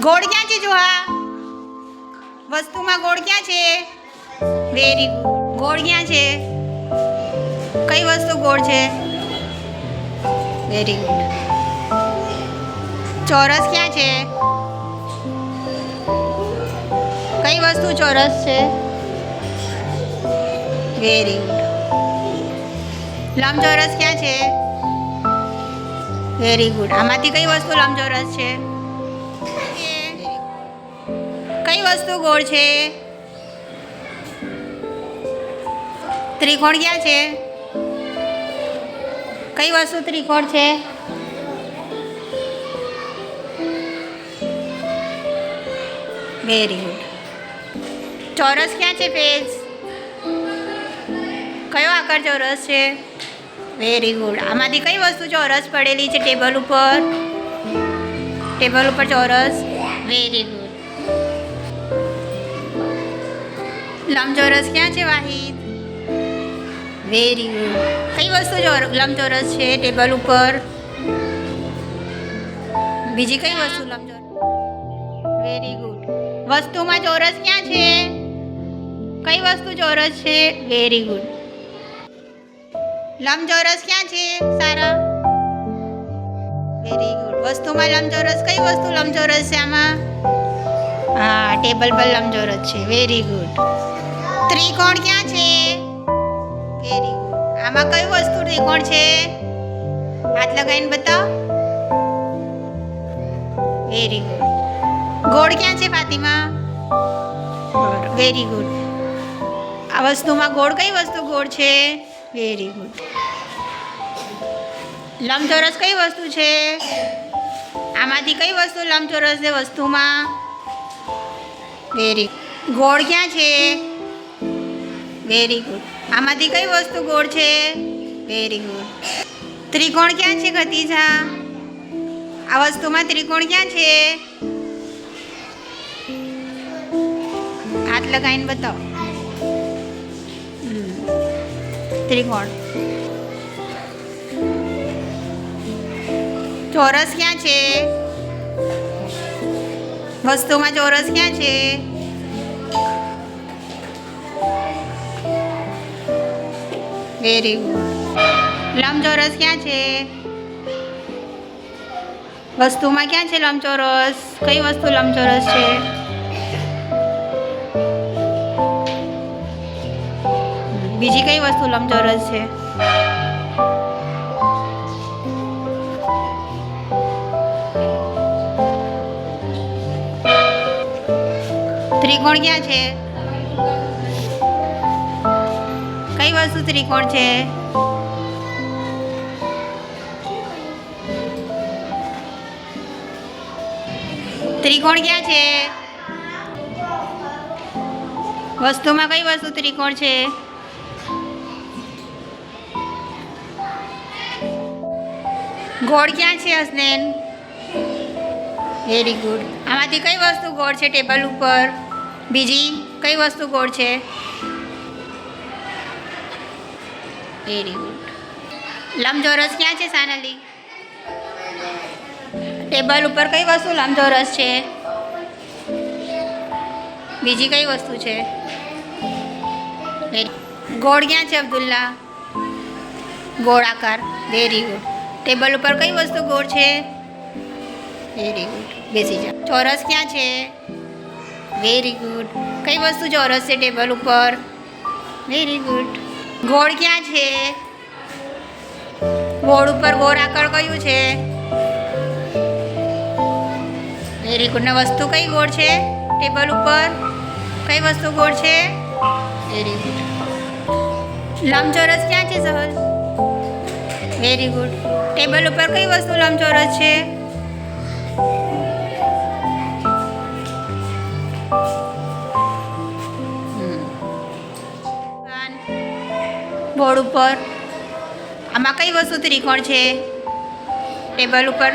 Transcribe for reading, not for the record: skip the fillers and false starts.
ગોળ ક્યાં છે જોહા? વસ્તુમાં ગોળ ક્યાં છે? Very good. ગોળ ક્યાં છે? કઈ વસ્તુ ગોળ છે? Very good. ચોરસ ક્યાં છે? કઈ વસ્તુ ચોરસ છે? Very good. લંબચોરસ ક્યાં છે? Very good. આમાંથી કઈ વસ્તુ લંબચોરસ છે? કઈ વસ્તુ ગોળ છે? ત્રિકોણ ક્યાં છે? કઈ વસ્તુ ત્રિકોણ છે? Very good. ચોરસ ક્યાં છે ફેઝ? કયો આકાર ચોરસ છે? Very good. આમાંથી કઈ વસ્તુ ચોરસ પડેલી છે ટેબલ ઉપર? ટેબલ ઉપર ચોરસ. Very good. લંબચોરસ ક્યાં છે વાહિદ? Very good. કઈ વસ્તુ લંબચોરસ છે ટેબલ ઉપર? બીજી કઈ વસ્તુ લંબચોરસ? Very good. વસ્તુમાં ચોરસ ક્યાં છે? કઈ વસ્તુ ચોરસ છે? Very good. લંબચોરસ ક્યાં છે સારા? Very good. વસ્તુમાં લંબચોરસ કઈ વસ્તુ લંબચોરસ છે આમાં? હા, ટેબલ પર લંબચોરસ છે. Very good. ત્રિકોણ ક્યાં છે? Very good. આમાં કઈ વસ્તુ ત્રિકોણ છે? હાથ લગાવીને બતાવો. Very good. ગોળ ક્યાં છે ફાતિમા? Very good. આ વસ્તુમાં ગોળ કઈ વસ્તુ ગોળ છે? Very good. લંબચોરસ કઈ વસ્તુ છે? આમાંથી કઈ વસ્તુ લંબચોરસ છે વસ્તુમાં? Very good. ગોળ ક્યાં છે? Very good. આમાંથી કઈ વસ્તુ ગોળ છે? Very good. ત્રિકોણ ક્યાં છે ખતીજા? આ વસ્તુમાં ત્રિકોણ ક્યાં છે? હાથ લગાવીને બતાવો. ત્રિકોણ. ચોરસ ક્યાં છે? વસ્તુમાં ચોરસ ક્યાં છે? Very good. લંબચોરસ ક્યાં છે? વસ્તુમાં ક્યાં છે લંબચોરસ? કઈ વસ્તુ લંબચોરસ છે? બીજી કઈ વસ્તુ લંબચોરસ છે? ત્રિકોણ ક્યાં છે? કઈ વસ્તુ ત્રિકોણ છે? ત્રિકોણ ક્યાં છે? વસ્તુમાં કઈ વસ્તુ ત્રિકોણ છે? ગોળ ક્યાં છે હસનેન? Very good. આમાંથી કઈ વસ્તુ ગોળ છે ટેબલ ઉપર? બીજી કઈ વસ્તુ ગોળ છે? Very good. લંબચોરસ ક્યાં છે સાનલી? ટેબલ ઉપર કઈ વસ્તુ લંબચોરસ છે? બીજી કઈ વસ્તુ છે? ગોળ ક્યાં છે અબ્દુલ્લા? ગોળાકાર. Very good. ટેબલ ઉપર કઈ વસ્તુ ગોળ છે? Very good. બેસી જાઓ. ચોરસ ક્યાં છે? Very good. કઈ વસ્તુ ચોરસ છે ટેબલ ઉપર? Very good. ગોળ ક્યાં છે? ગોળ ઉપર ગોળાકાર કયું છે? Very good. ને વસ્તુ કઈ ગોળ છે ટેબલ ઉપર? કઈ વસ્તુ ગોળ છે? Very good. લંબચોરસ ક્યાં છે સહલ? Very good. ટેબલ ઉપર કઈ વસ્તુ લંબચોરસ છે? બોર્ડ ઉપર આમાં કઈ વસ્તુ ત્રિકોણ છે ટેબલ ઉપર?